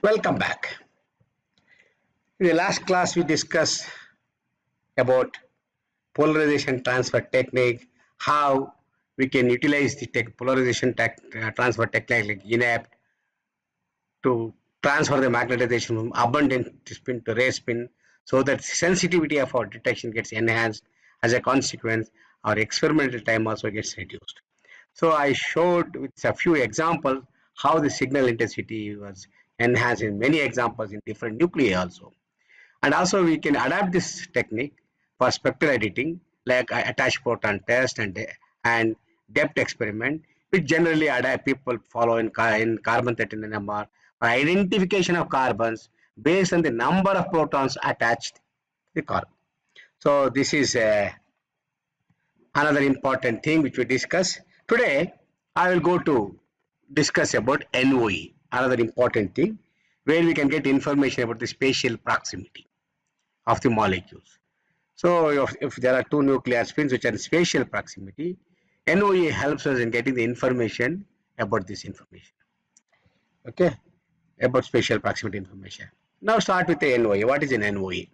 Welcome back. In the last class, we discussed about polarization transfer technique, how we can utilize the polarization transfer technique like INAP to transfer the magnetization from abundant spin to rare spin so that sensitivity of our detection gets enhanced. As a consequence, our experimental time also gets reduced. So I showed with a few examples how the signal intensity was enhanced in many examples in different nuclei also. And also we can adapt this technique for spectral editing like attached proton test and depth experiment, which generally people follow in carbon 13 NMR for identification of carbons based on the number of protons attached to the carbon. So this is another important thing which we discuss. Today I will go to discuss about NOE, another important thing where we can get information about the spatial proximity of the molecules. So if there are two nuclear spins which are in spatial proximity, NOE helps us in getting the information about this information. Okay, about spatial proximity information. Now start with the NOE. What is an NOE?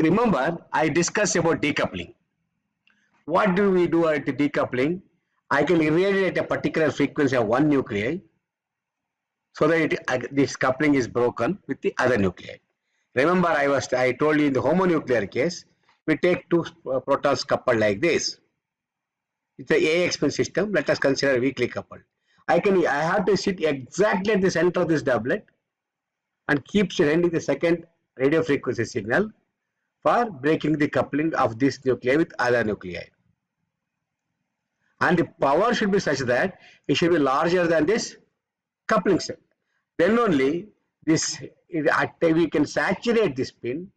Remember, I discussed about decoupling. What do we do at the decoupling? I can irradiate a particular frequency of one nuclei so that this coupling is broken with the other nuclei. Remember, I told you in the homonuclear case, we take two protons coupled like this. It's a AX spin system. Let us consider weakly coupled. I have to sit exactly at the center of this doublet and keep sending the second radio frequency signal for breaking the coupling of this nuclei with other nuclei. And the power should be such that it should be larger than this coupling set. Then only we can saturate this spin.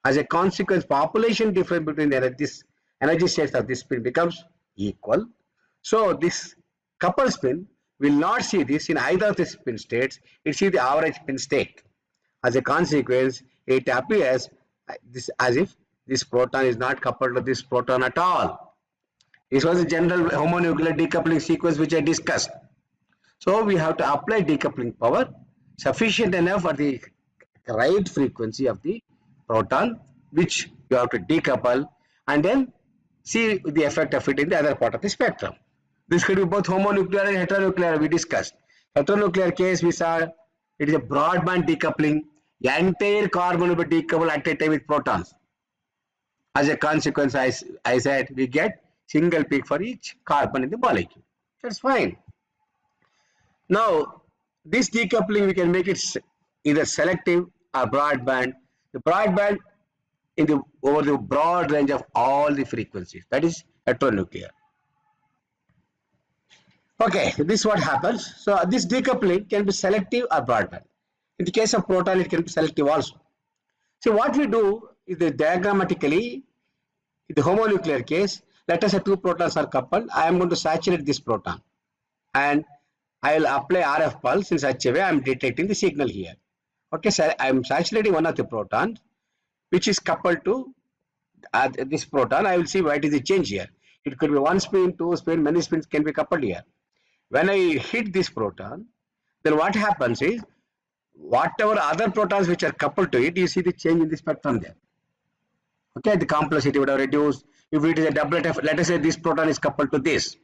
As a consequence, population difference between this energy states of this spin becomes equal. So this coupled spin will not see this in either of the spin states. It sees the average spin state. As a consequence, it appears as if this proton is not coupled to this proton at all. This was a general homonuclear decoupling sequence which I discussed. So we have to apply decoupling power sufficient enough for the right frequency of the proton, which you have to decouple and then see the effect of it in the other part of the spectrum. This could be both homonuclear and heteronuclear. We discussed. Heteronuclear case, we saw it is a broadband decoupling. The entire carbon will be decoupled at a time with protons. As a consequence, I said we get single peak for each carbon in the molecule. That's fine. Now, this decoupling, we can make it either selective or broadband. The broadband over the broad range of all the frequencies. That is heteronuclear. Okay, so this is what happens. So this decoupling can be selective or broadband. In the case of proton, it can be selective also. So what we do is diagrammatically, in the homonuclear case, let us say two protons are coupled. I am going to saturate this proton and I will apply RF pulse in such a way I am detecting the signal here. Okay, so I am saturating one of the protons which is coupled to this proton. I will see what is the change here. It could be one spin, two spin, many spins can be coupled here. When I hit this proton, then what happens is whatever other protons which are coupled to it, you see the change in the spectrum there. Okay, the complexity would have reduced. If it is a doublet of, let us say this proton is coupled to this,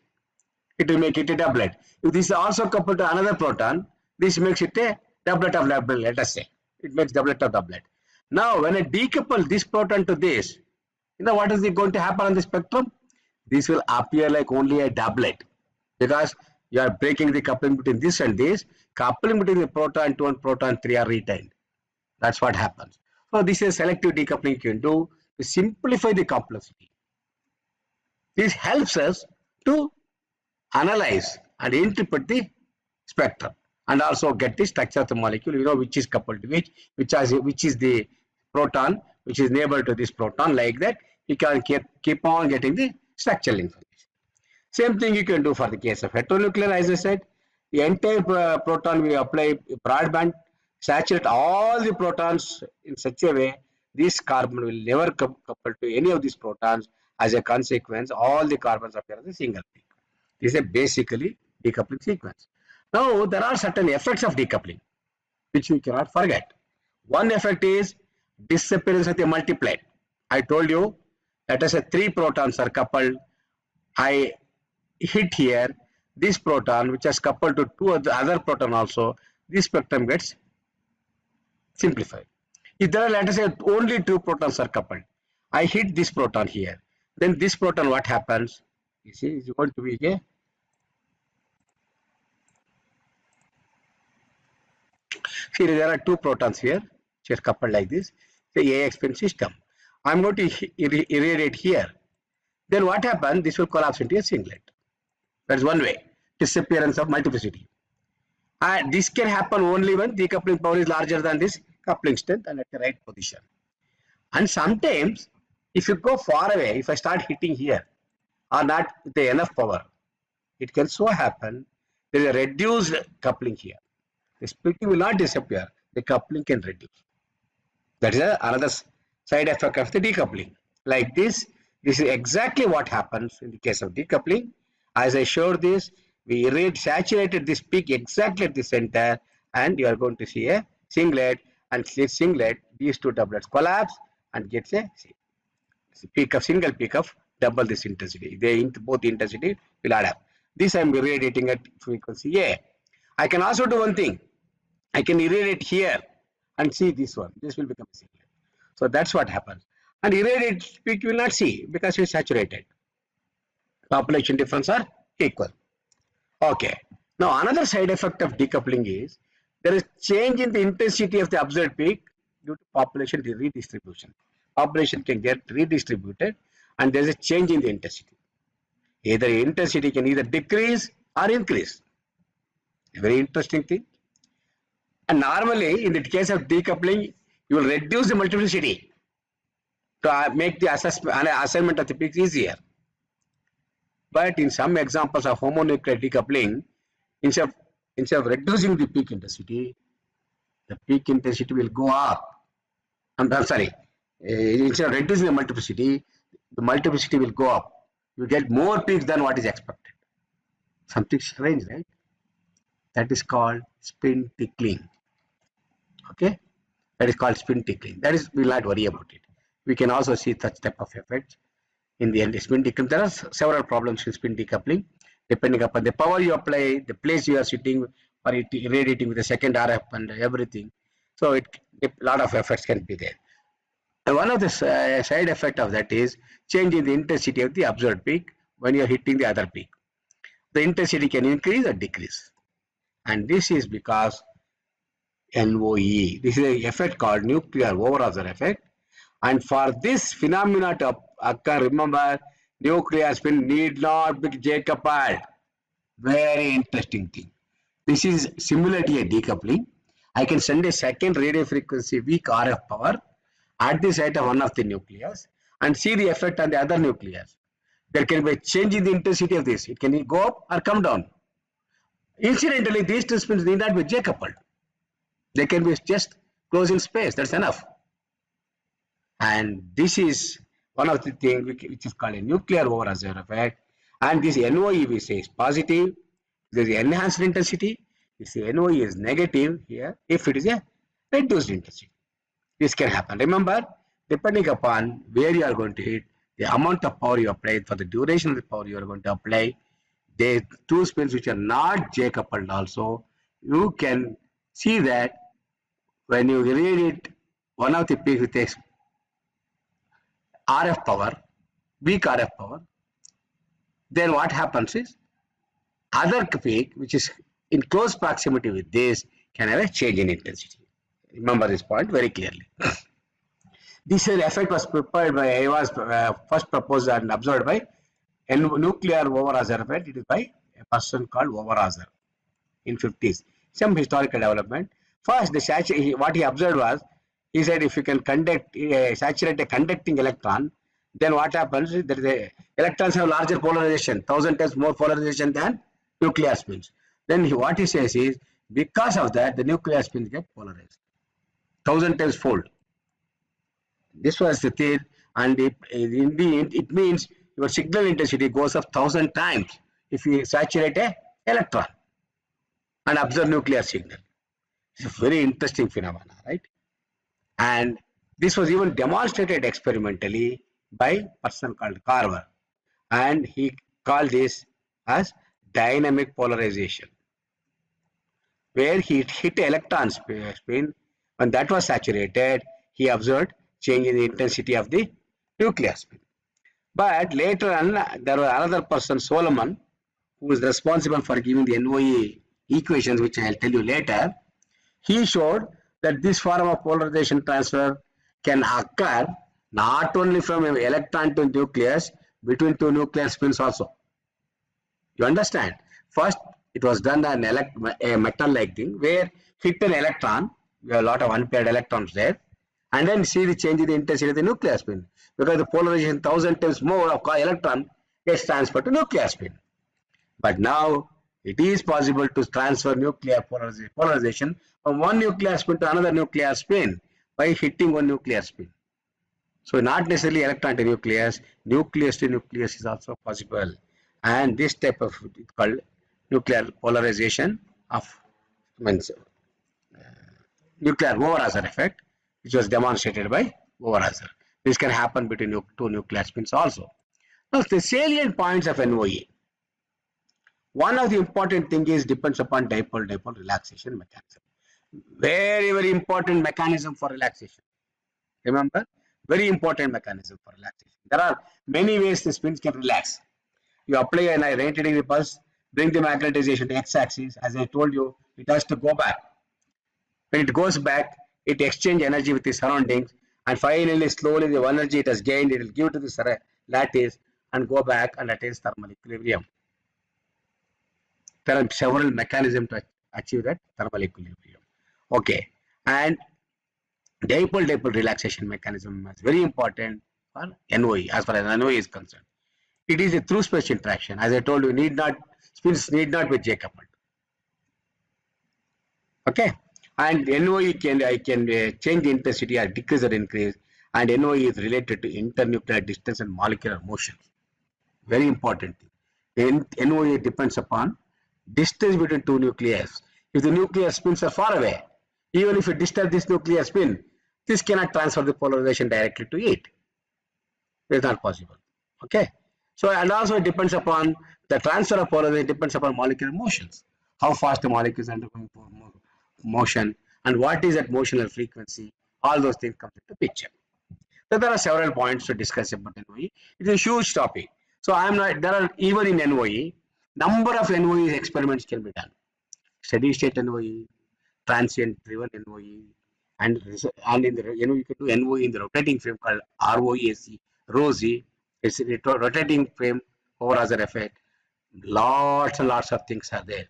it will make it a doublet. If this is also coupled to another proton, this makes it a doublet of doublet, let us say. It makes doublet of doublet. Now, when I decouple this proton to this, you know what is going to happen on the spectrum? This will appear like only a doublet because you are breaking the coupling between this and this. Coupling between the proton 2 and proton 3 are retained. That's what happens. So this is selective decoupling you can do to simplify the complexity. This helps us to analyze and interpret the spectrum and also get the structure of the molecule, you know, which is coupled to which is the proton which is neighbor to this proton. Like that, you can keep on getting the structural information. Same thing you can do for the case of heteronuclear. As I said, the entire proton we apply broadband, saturate all the protons in such a way this carbon will never couple to any of these protons. As a consequence, all the carbons appear as a single peak. This is a basically decoupling sequence. Now, there are certain effects of decoupling. which we cannot forget. One effect is disappearance of the multiplet. I told you, let us say 3 protons are coupled. I hit here this proton which is coupled to 2 other proton also. This spectrum gets simplified. If there are, let us say, only 2 protons are coupled, I hit this proton here. Then this proton, what happens? You see, is going to be a see, there are 2 protons here, which are coupled like this. The AX spin system. I'm going to irradiate here. Then what happens? This will collapse into a singlet. That's one way. Disappearance of multiplicity. And this can happen only when decoupling power is larger than this coupling strength and at the right position. And sometimes, if you go far away, if I start hitting here, or not with enough power, it can so happen there is a reduced coupling here. The splitting will not disappear. The coupling can reduce. That is another side effect of the decoupling. Like this is exactly what happens in the case of decoupling. As I showed this, we saturated this peak exactly at the center, and you are going to see a singlet, and this singlet, these 2 doublets collapse and gets a peak of single peak of double this intensity. Both intensity will add up. This I am irradiating at frequency A. I can also do one thing. I can irradiate here and see this one. This will become a singlet. So that's what happens. And irradiate peak you will not see because it is saturated. Population difference are equal. Okay. Now another side effect of decoupling is there is change in the intensity of the observed peak due to population redistribution. Population can get redistributed and there is a change in the intensity. Either intensity can either decrease or increase. A very interesting thing. And normally in the case of decoupling, you will reduce the multiplicity to make the assignment of the peaks easier. But in some examples of homonuclear decoupling, instead of reducing the peak intensity, the peak intensity will go up. I'm sorry, instead of reducing the multiplicity will go up. You get more peaks than what is expected. Something strange, right? That is called spin tickling. Okay, that is called spin tickling. That is, we will not worry about it. We can also see such type of effects in the end. Spin decoupling. There are several problems with spin decoupling, depending upon the power you apply, the place you are sitting, or it irradiating with the second RF and everything. So a lot of effects can be there. And one of the side effect of that is change in the intensity of the observed peak when you are hitting the other peak. The intensity can increase or decrease. And this is because NOE. This is an effect called nuclear over-observer effect. And for this phenomena to occur, remember, nuclear spin need not be J-coupled. Very interesting thing. This is similar to a decoupling. I can send a second radio frequency weak RF power at the site of one of the nucleus and see the effect on the other nucleus. There can be a change in the intensity of this. It can go up or come down. Incidentally, these 2 spins need not be J-coupled. They can be just close in space. That's enough. And this is one of the things which is called a nuclear over-observer effect. And this NOE we say is positive. There is enhanced intensity. This NOE is negative here if it is a reduced intensity. This can happen. Remember, depending upon where you are going to hit, the amount of power you apply, for the duration of the power you are going to apply, the 2 spins which are not J-coupled also, you can see that when you irradiate one of the peaks with RF power, weak RF power, then what happens is other peak which is in close proximity with this can have a change in intensity. Remember this point very clearly. This effect was prepared by, it was first proposed and observed by nuclear over-observer effect. It is by a person called over-observer in 50s. Some historical development. First, what he observed was, he said if you can saturate a conducting electron, then what happens is that electrons have larger polarization, 1000 times more polarization than nuclear spins. Then what he says is, because of that, the nuclear spins get polarized, 1000 times fold. This was the theory, and it means your signal intensity goes up 1000 times if you saturate a electron and observe nuclear signal. It's a very interesting phenomena, right? And this was even demonstrated experimentally by a person called Carver. And he called this as dynamic polarization, where he hit electron spin. When that was saturated, he observed change in the intensity of the nuclear spin. But later on, there was another person, Solomon, who is responsible for giving the NOE equations, which I'll tell you later. He showed that this form of polarization transfer can occur not only from an electron to nucleus, between two nuclear spins also. You understand? First, it was done on a metal-like thing where hit an electron, we have a lot of unpaired electrons there, and then see the change in the intensity of the nuclear spin. Because the polarization 1,000 times more of electron gets transferred to nuclear spin. But now it is possible to transfer nuclear polarization from one nuclear spin to another nuclear spin by hitting one nuclear spin. So not necessarily electron to nucleus, nucleus to nucleus is also possible. And this type of is called nuclear polarization of means nuclear Overhazer effect, which was demonstrated by Overhazer. This can happen between two nuclear spins also. Now the salient points of NOE. One of the important thing is depends upon dipole-dipole relaxation mechanism. Very important mechanism for relaxation. Remember, very important mechanism for relaxation. There are many ways the spins can relax. You apply a 90-degree pulse, bring the magnetization to x-axis. As I told you, it has to go back. When it goes back, it exchanges energy with the surroundings, and finally, slowly, the energy it has gained, it will give to the lattice and go back and attain thermal equilibrium. There are several mechanisms to achieve that thermal equilibrium. Okay, and dipole-dipole relaxation mechanism is very important for NOE, as far as NOE is concerned. It is a through space interaction. As I told you, spins need not be J-coupled. Okay, and NOE can change the intensity or decrease or increase, and NOE is related to internuclear distance and molecular motion. Very important thing. NOE depends upon distance between two nuclei. If the nuclear spins are far away, even if you disturb this nuclear spin, this cannot transfer the polarization directly to it. It is not possible. Okay. So, and also it depends upon the transfer of polarization depends upon molecular motions. How fast the molecules are undergoing motion and what is that motional frequency. All those things come into picture. So there are several points to discuss about NOE. It is a huge topic. So I am not. There are even in NOE, number of NOE experiments can be done. Steady state NOE, transient driven NOE, and in the you can do NOE in the rotating frame called ROESC, ROSE. It's a rotating frame Overhazer effect. Lots and lots of things are there.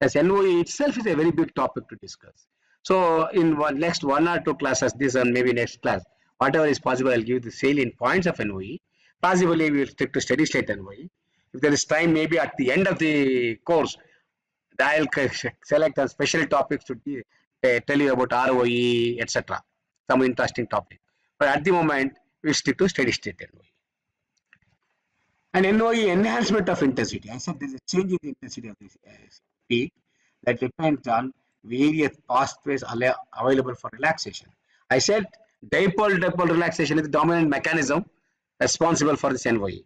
As NOE itself is a very big topic to discuss. So in next one or two classes, this and maybe next class, whatever is possible, I'll give the salient points of NOE. Possibly we will stick to steady state NOE. If there is time, maybe at the end of the course, I'll select a special topics to tell you about ROE, etc. Some interesting topic. But at the moment, we stick to steady state NOE. And NOE enhancement of intensity. I said there's a change in the intensity of this peak that depends on various pathways available for relaxation. I said dipole-dipole relaxation is the dominant mechanism responsible for this NOE.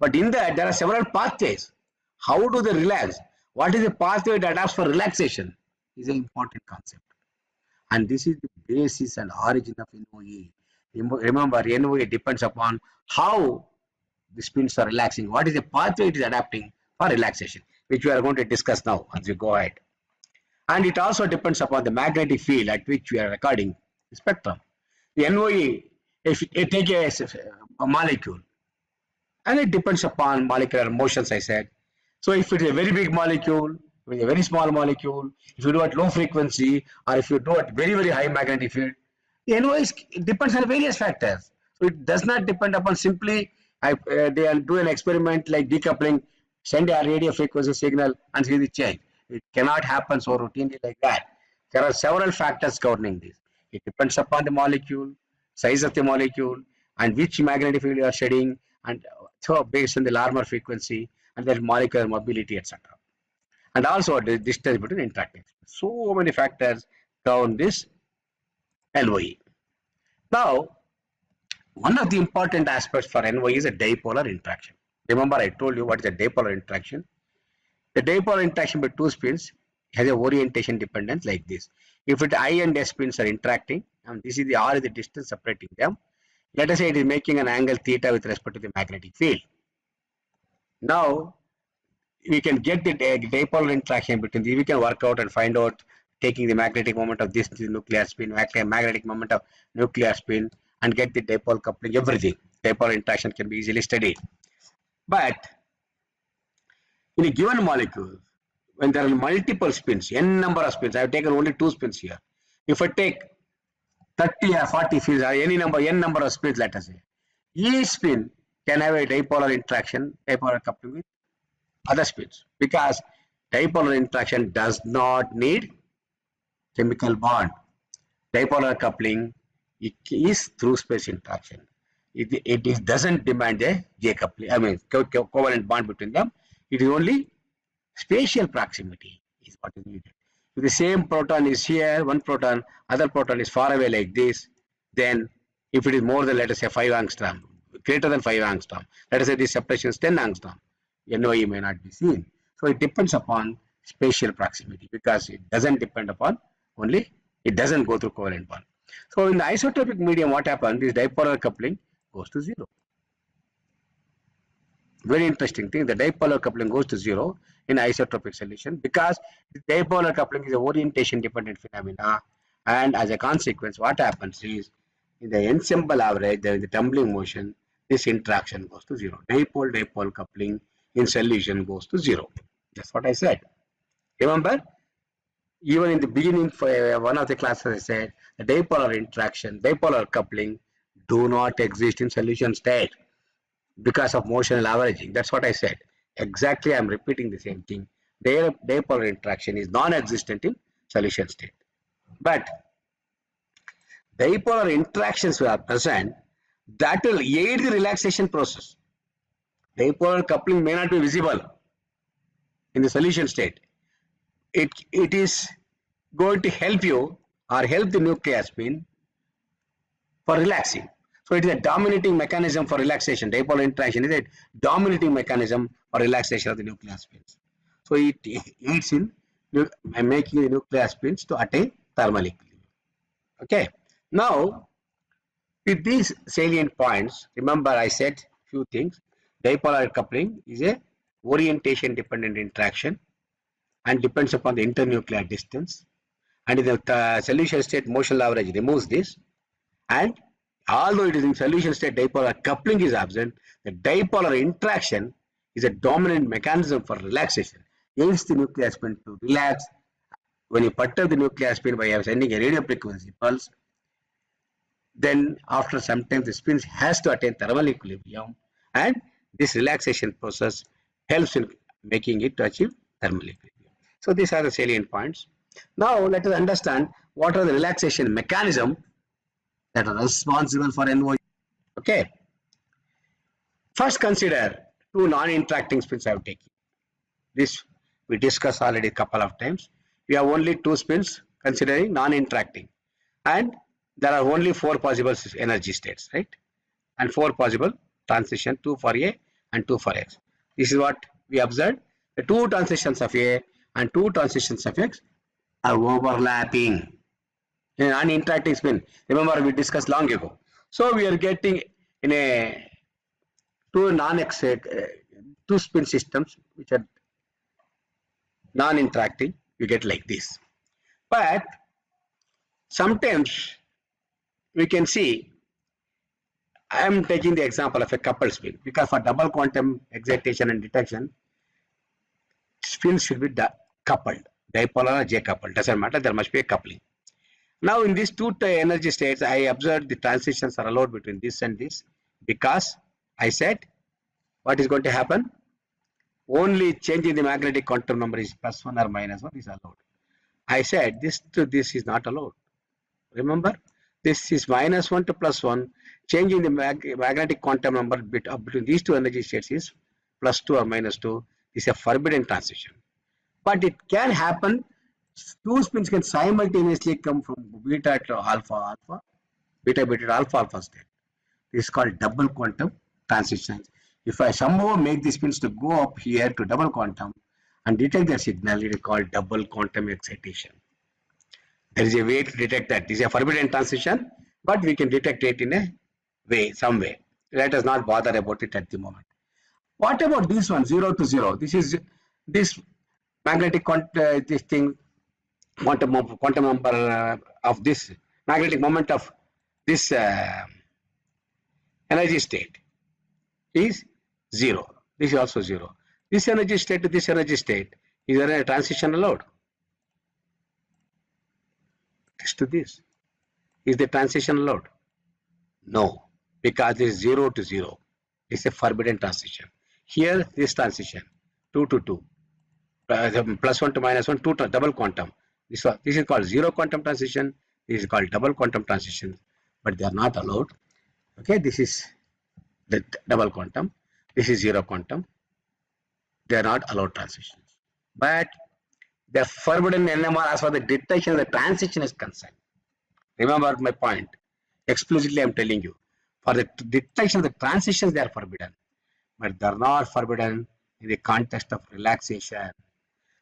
But in that, there are several pathways. How do they relax? What is the pathway that adapts for relaxation is an important concept. And this is the basis and origin of NOE. Remember, NOE depends upon how the spins are relaxing. What is the pathway it is adapting for relaxation, which we are going to discuss now as we go ahead. And it also depends upon the magnetic field at which we are recording the spectrum. The NOE, if you take a molecule, and it depends upon molecular motions, I said. So if it is a very big molecule, with a very small molecule, if you do at low frequency, or if you do at very high magnetic field, the NOE depends on various factors. So it does not depend upon simply they do an experiment like decoupling, send a radio frequency signal and see the change. It cannot happen so routinely like that. There are several factors governing this. It depends upon the molecule, size of the molecule, and which magnetic field you are shedding, and so based on the Larmor frequency and their molecular mobility, etc. and also the distance between interacting spins. So many factors govern this NOE. Now, one of the important aspects for NOE is a dipolar interaction. Remember, I told you what is a dipolar interaction. The dipolar interaction between two spins has a orientation dependence like this. If I and S spins are interacting, and this is the R is the distance separating them, let us say it is making an angle theta with respect to the magnetic field. Now, we can get the dipolar interaction between these. We can work out and find out taking the magnetic moment of this nuclear spin, magnetic moment of nuclear spin, and get the dipole coupling, everything. Dipolar interaction can be easily studied. But in a given molecule, when there are multiple spins, n number of spins, I have taken only 2 spins here. If I take 30 or 40 spins, or any number, n number of spins, let us say, each spin can have a dipolar interaction, dipolar coupling with other spins, because dipolar interaction does not need chemical bond. Dipolar coupling is through space interaction. It doesn't demand a J coupling, I mean covalent bond between them. It is only spatial proximity is what is needed. If the same proton is here, one proton, other proton is far away like this, then if it is more than, let us say, 5 angstrom, greater than 5 angstrom, let us say this separation is 10 angstrom, NOE may not be seen. So it depends upon spatial proximity, because it doesn't depend upon only, it doesn't go through covalent bond. So in the isotopic medium, what happens? This dipolar coupling goes to 0. Very interesting thing, the dipolar coupling goes to 0 in isotopic solution, because the dipolar coupling is a orientation dependent phenomena, and as a consequence, what happens is, in the ensemble average, there is the tumbling motion, this interaction goes to 0. Dipole coupling in solution goes to 0. That's what I said. Remember, even in the beginning, for one of the classes, I said the dipolar interaction, dipolar coupling do not exist in solution state because of motional averaging. That's what I said. Exactly, I'm repeating the same thing. Their dipolar interaction is non-existent in solution state. But dipolar interactions are present that will aid the relaxation process. Dipolar coupling may not be visible in the solution state. It is going to help you or help the nuclear spin for relaxing. So it is a dominating mechanism for relaxation. Dipolar interaction is a dominating mechanism for relaxation of the nuclear spins. So it aids in making the nuclear spins to attain thermal equilibrium. Okay. Now, with these salient points, remember I said few things. Dipolar coupling is a orientation dependent interaction and depends upon the internuclear distance, and in the solution state, motional average removes this, and although it is in solution state, dipolar coupling is absent, the dipolar interaction is a dominant mechanism for relaxation. Aids the nuclear spin to relax. When you perturb the nuclear spin by sending a radio frequency pulse, then after some time the spin has to attain thermal equilibrium, and this relaxation process helps in making it to achieve thermal equilibrium. So these are the salient points. Now let us understand what are the relaxation mechanism that are responsible for NOE. Okay. First, consider 2 non-interacting spins I have taken. This we discussed already a couple of times. We have only 2 spins considering non-interacting, and there are only 4 possible energy states, right? And 4 possible transition, 2 for A and 2 for X. This is what we observed. The 2 transitions of A and 2 transitions of X are overlapping in an non-interacting spin. Remember, we discussed long ago. So we are getting in a 2 spin systems which are non-interacting, you get like this. But sometimes we can see, I am taking the example of a coupled spin, because for double quantum excitation and detection, spins should be coupled, dipolar or J coupled, doesn't matter, there must be a coupling. Now in these 2 energy states, I observed the transitions are allowed between this and this, because I said what is going to happen? Only changing the magnetic quantum number is +1 or -1 is allowed. I said this to this is not allowed. Remember, this is -1 to +1. Changing the magnetic quantum number between these 2 energy states is +2 or -2 is a forbidden transition. but it can happen. Two spins can simultaneously come from beta to alpha alpha, beta beta to alpha alpha state. This is called double quantum transitions. If I somehow make the spins to go up here to double quantum and detect their signal, it is called double quantum excitation. There is a way to detect that. This is a forbidden transition, but we can detect it in a way, some way. Let us not bother about it at the moment. What about this one, 0 to 0? This is this magnetic this thing, quantum number of this magnetic moment of this energy state is 0. This is also 0. This energy state to this energy state, is there a transition allowed? This to this. Is the transition allowed? No, because this is 0 to 0. It's a forbidden transition. Here, this transition, 2 to 2, plus 1 to minus 1, 2 to double quantum. This is called zero quantum transition. This is called double quantum transition, but they are not allowed. Okay, this is the double quantum. This is zero quantum. They are not allowed transitions. But the forbidden NMR as far as the detection of the transition is concerned. Remember my point. Explicitly, I am telling you. For the detection of the transitions, they are forbidden. But they are not forbidden in the context of relaxation.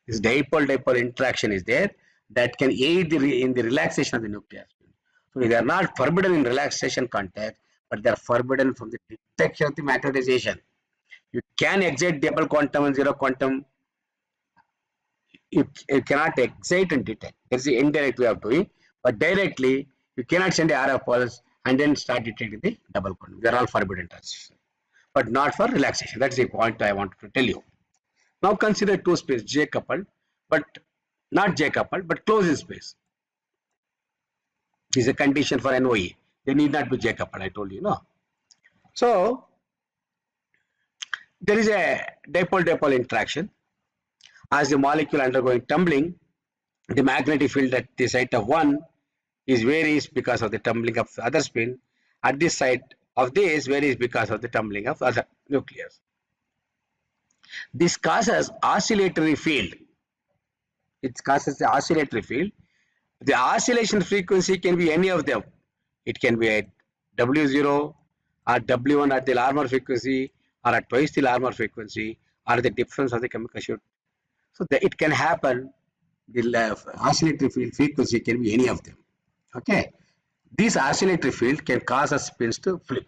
This dipole-dipole interaction is there that can aid in the relaxation of the nuclear spin. So they are not forbidden in relaxation context, but they are forbidden from the detection of the magnetization. You can excite double quantum and zero quantum. You cannot excite and detect. There's the indirect way of doing, but directly you cannot send a RF pulse and then start detecting the double quantum. They are all forbidden transition, but not for relaxation. That's the point I wanted to tell you. Now consider two space J coupled, but not J coupled, but closed in space. This is a condition for NOE. They need not be J coupled. I told you, no. So there is a dipole-dipole interaction. As the molecule undergoing tumbling, the magnetic field at the site of one is varies because of the tumbling of the other spin. At this site of this varies because of the tumbling of other nucleus. This causes oscillatory field. It causes the oscillatory field. The oscillation frequency can be any of them. It can be at W0 or W1 at the Larmor frequency or at twice the Larmor frequency or the difference of the chemical shift. So it can happen. The oscillatory field frequency can be any of them. Okay. This oscillatory field can cause a spins to flip.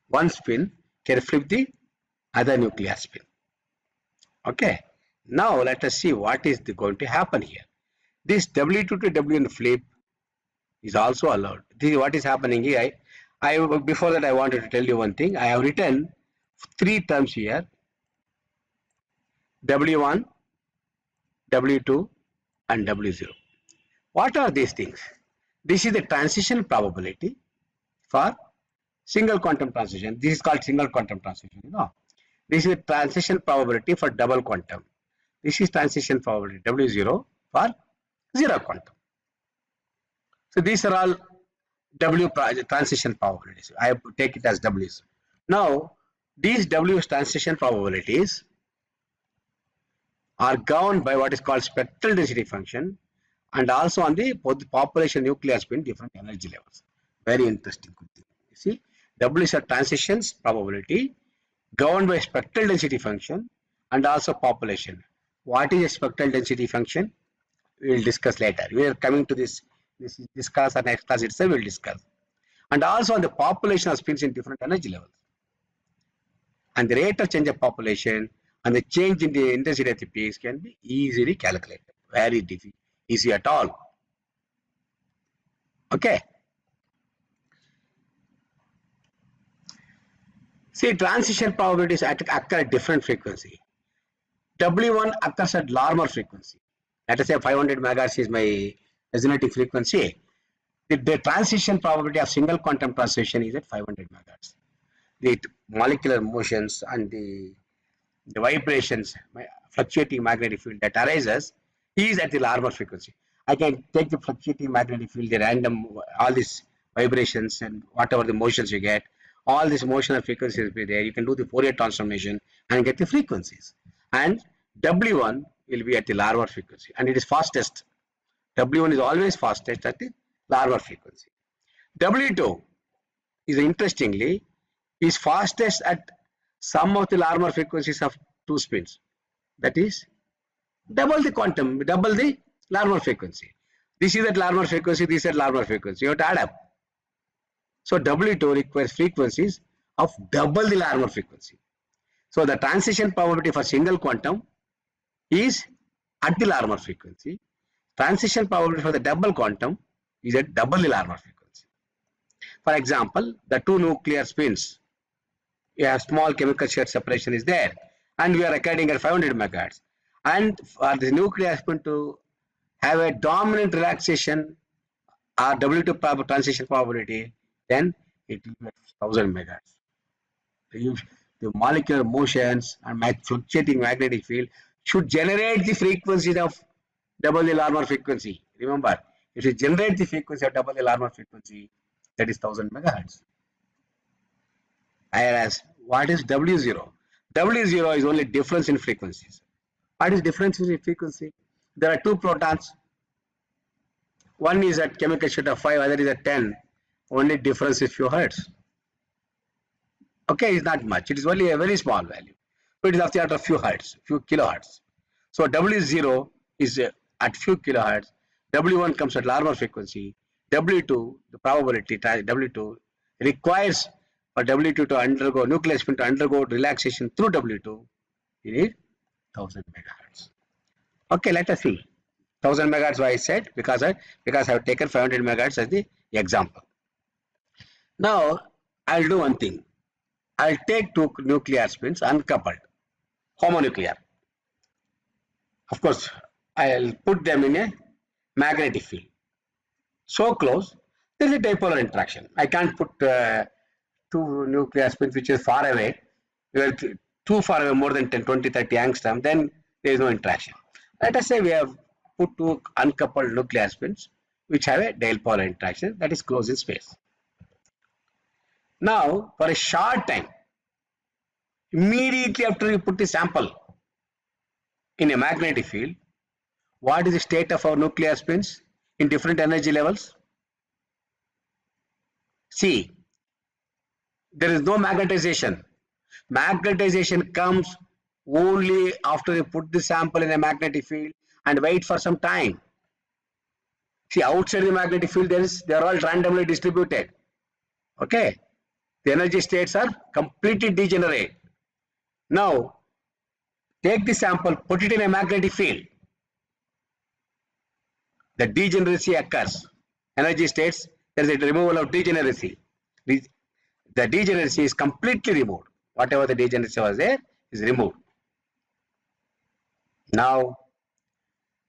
One spin can flip the other nuclear spin. Okay. Now let us see what is going to happen here. This W2 to W1 flip is also allowed. This is what is happening here. Before that I wanted to tell you one thing. I have written three terms here. W1, W2 and W0. What are these things? This is the transition probability for single quantum transition. This is called single quantum transition. This is the transition probability for double quantum. This is transition probability W0 for zero quantum. So these are all W transition probabilities. I take it as W's. Now these W transition probabilities are governed by what is called spectral density function and also on the population nuclear spin different energy levels. Very interesting. You see, W is a transitions probability governed by spectral density function and also population. What is a spectral density function? We will discuss later. We are coming to this class or next class itself we will discuss. And also on the population of spins in different energy levels. And the rate of change of population and the change in the intensity of the peaks can be easily calculated. Very easy at all. Okay. See, transition probabilities occur at different frequency. W1 occurs at Larmor frequency. Let us say 500 megahertz is my resonating frequency. The transition probability of single quantum transition is at 500 megahertz. The molecular motions and the vibrations, fluctuating magnetic field that arises is at the Larmor frequency. I can take the fluctuating magnetic field, the random, all these vibrations and whatever the motions you get, all these motional frequencies will be there. You can do the Fourier transformation and get the frequencies. And W1 will be at the larval frequency, and it is fastest. W1 is always fastest at the larval frequency. W2 is interestingly is fastest at some of the larval frequencies of two spins. That is double the quantum, double the larval frequency. This is at larval frequency, this is at larval frequency. You have to add up. So W2 requires frequencies of double the larval frequency. So the transition probability for single quantum is at the larval frequency. Transition probability for the double quantum is at double the larval frequency. For example, the two nuclear spins, you have small chemical shear separation is there, and we are recording at 500 megahertz. And for the nuclear spin to have a dominant relaxation or W2 transition probability, then it will be at 1000 megahertz. The molecular motions and fluctuating magnetic field should generate the frequency of double the larval frequency. Remember, if you generate the frequency of double the larval frequency, that is 1000 megahertz. Whereas, what is W0? W0 is only difference in frequencies. What is difference in frequency? There are two protons. One is at chemical state of 5, other is at 10. Only difference is few hertz. Okay, it's not much. It is only a very small value. So it is of the order of few hertz, few kilohertz. So W0 is at few kilohertz. W1 comes at larval frequency. W2, the probability W2 requires for W2 to undergo, nuclear spin to undergo relaxation through W2, you need 1000 megahertz. Okay, let us see. 1000 megahertz why I said, because I have taken 500 megahertz as the example. Now, I'll do one thing. I'll take two nuclear spins uncoupled, homonuclear. Of course, I'll put them in a magnetic field. So close, there is a dipolar interaction. I can't put two nuclear spins which is far away. Too far away, more than 10, 20, 30 angstrom, then there is no interaction. Let us say we have put two uncoupled nuclear spins which have a dipolar interaction that is close in space. Now, for a short time, immediately after you put the sample in a magnetic field, what is the state of our nuclear spins in different energy levels? See, there is no magnetization. Magnetization comes only after you put the sample in a magnetic field and wait for some time. See, outside the magnetic field, they are all randomly distributed. Okay. The energy states are completely degenerate. Now, take the sample, put it in a magnetic field. The degeneracy occurs. Energy states, there is a removal of degeneracy. The degeneracy is completely removed. Whatever the degeneracy was there is removed. Now,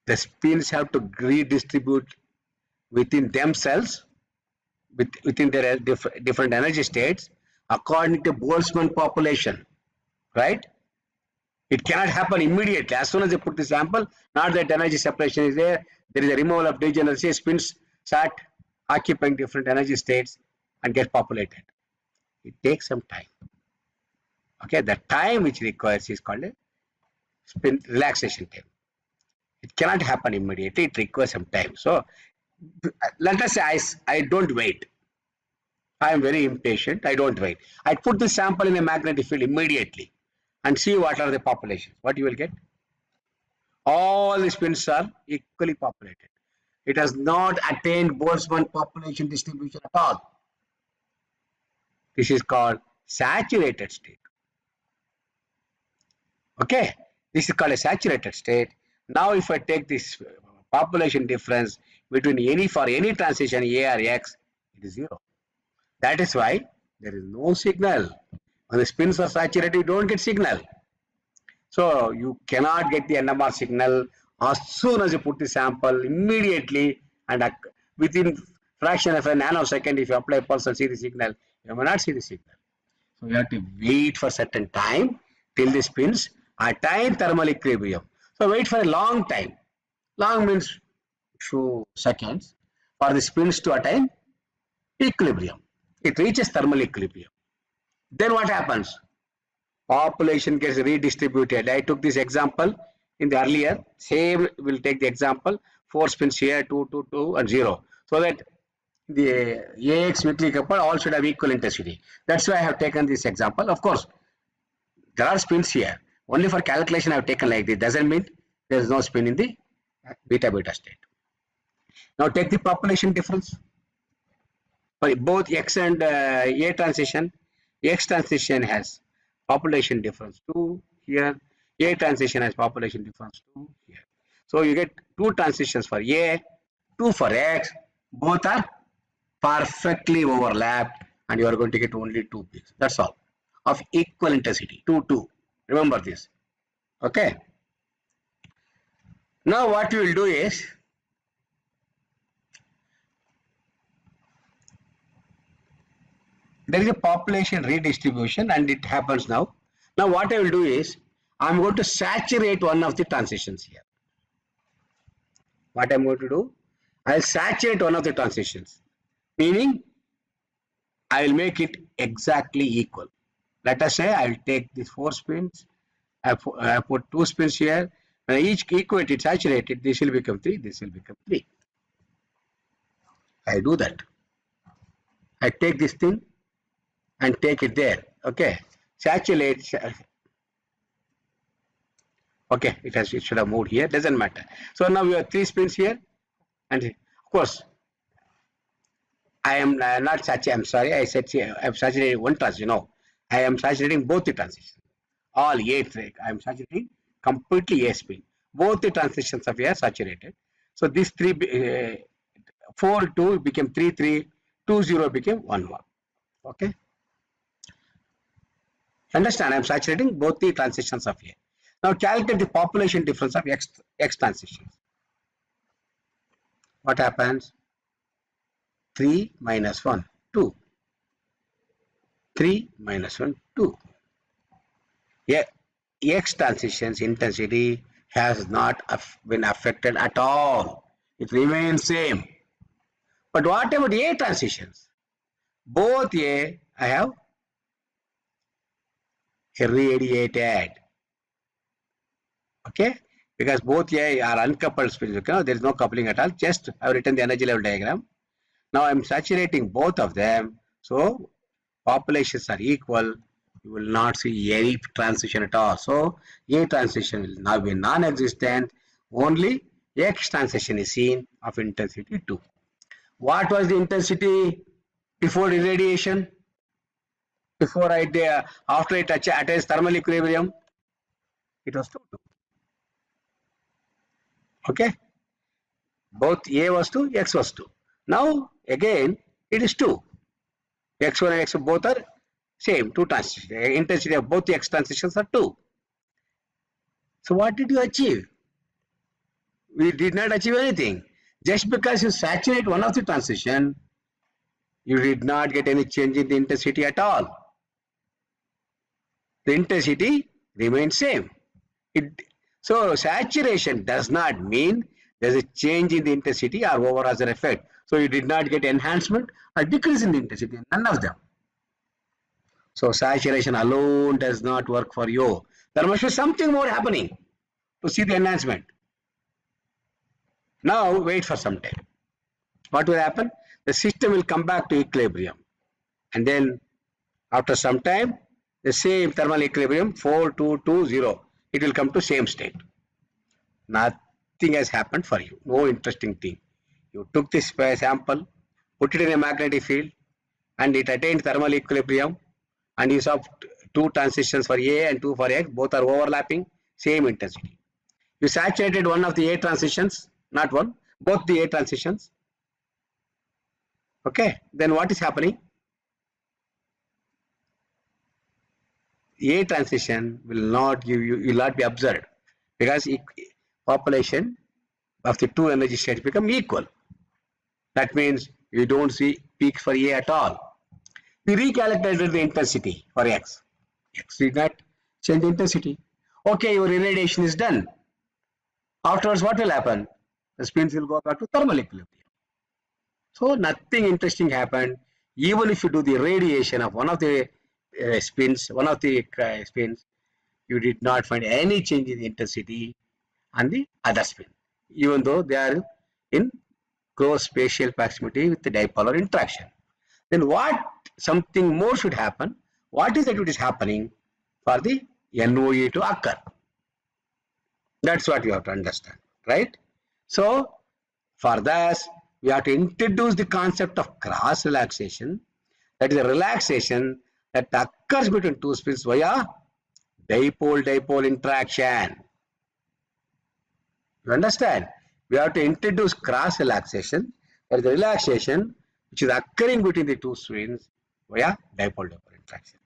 the spins have to redistribute within themselves, within their different energy states, according to Boltzmann population, right? It cannot happen immediately. As soon as you put the sample, not that energy separation is there, there is a removal of degeneracy, spins start occupying different energy states and get populated. It takes some time. Okay, the time which requires is called a spin relaxation time. It cannot happen immediately, it requires some time. So, let us say I don't wait. I am very impatient, I don't wait. I put the sample in a magnetic field immediately and see what are the populations. What you will get? All the spins are equally populated. It has not attained Boltzmann population distribution at all. This is called saturated state. Okay, this is called a saturated state. Now if I take this population difference between for any transition A or X, it is 0. That is why there is no signal. When the spins are saturated, you don't get signal. So you cannot get the NMR signal as soon as you put the sample immediately, and within fraction of a nanosecond, if you apply a pulse and see the signal, you may not see the signal. So you have to wait for certain time till the spins attain thermal equilibrium. So wait for a long time. Long means few seconds for the spins to attain equilibrium. It reaches thermal equilibrium. Then what happens? Population gets redistributed. I took this example in the earlier. Same, we'll take the example, 4 spins here, 2, 2, 2, and 0. So that the AX weakly coupled all should have equal intensity. That's why I have taken this example. Of course, there are spins here. Only for calculation I have taken like this. Doesn't mean there is no spin in the beta-beta state. Now take the population difference. For both X and A transition, X transition has population difference 2 here. A transition has population difference 2 here. So you get 2 transitions for A, 2 for X. Both are perfectly overlapped, and you are going to get only 2 peaks. That's all. Of equal intensity, 2, 2. Remember this. Okay. Now what you will do is, there is a population redistribution and it happens now. Now what I will do is, I am going to saturate one of the transitions here. What I am going to do, I will saturate one of the transitions. Meaning, I will make it exactly equal. Let us say I will take these 4 spins, I put 2 spins here, when I each equate it, saturate it, this will become 3, this will become 3. I do that. I take this thing and take it there. Okay. Saturate. Okay, it should have moved here, doesn't matter. So now we have 3 spins here, and of course, I am not saturating, I'm sorry, I said I'm saturating one transition. No, I am saturating both the transitions. All 8, I am saturating completely A spin. Both the transitions of A are saturated. So this 4, 2 became 3, 3, 2, 0 became 1, 1. Okay. Understand, I am saturating both the transitions of A. Now calculate the population difference of X transitions. What happens? 3 minus 1, 2. 3 minus 1, 2. Yeah, X transitions intensity has not been affected at all. It remains same. But what about A transitions? Both A I have irradiated. Okay, because both A are uncoupled spins. Okay, there is no coupling at all. Just I have written the energy level diagram. Now I am saturating both of them. So populations are equal. You will not see any transition at all. So A transition will now be non-existent. Only X transition is seen of intensity 2. What was the intensity before irradiation? Before after it attains thermal equilibrium? It was 2, 2. Okay. Both A was 2, X was 2. Now again it is 2. X1 and X2 both are same, 2 transitions. The intensity of both the X transitions are 2. So what did you achieve? We did not achieve anything. Just because you saturate one of the transition, you did not get any change in the intensity at all. The intensity remains same. So saturation does not mean there is a change in the intensity or over-hazard effect. So you did not get enhancement or decrease in the intensity, none of them. So saturation alone does not work for you. There must be something more happening to see the enhancement. Now wait for some time. What will happen? The system will come back to equilibrium. And then after some time, the same thermal equilibrium, 4, 2, 2, 0. It will come to same state. Nothing has happened for you. No interesting thing. You took this sample, put it in a magnetic field, and it attained thermal equilibrium. And you saw 2 transitions for A and 2 for X. Both are overlapping, same intensity. You saturated one of the A transitions, not one, both the A transitions. Okay, then what is happening? A transition will not give you, will not be observed because population of the 2 energy states become equal. That means you don't see peaks for A at all. We recalculated the intensity for X. X did not change the intensity. Okay, your irradiation is done. Afterwards, what will happen? The spins will go back to thermal equilibrium. So nothing interesting happened. Even if you do the radiation of one of the spins, you did not find any change in the intensity. on the other spin, even though they are in close spatial proximity with the dipolar interaction. Then what something more should happen? What is that which is happening for the NOE to occur? That's what you have to understand, right? So for this, we have to introduce the concept of cross relaxation. That is a relaxation that occurs between two spins via dipole-dipole interaction. You understand? We have to introduce cross relaxation. That is the relaxation which is occurring between the two spins via dipole-dipole interaction.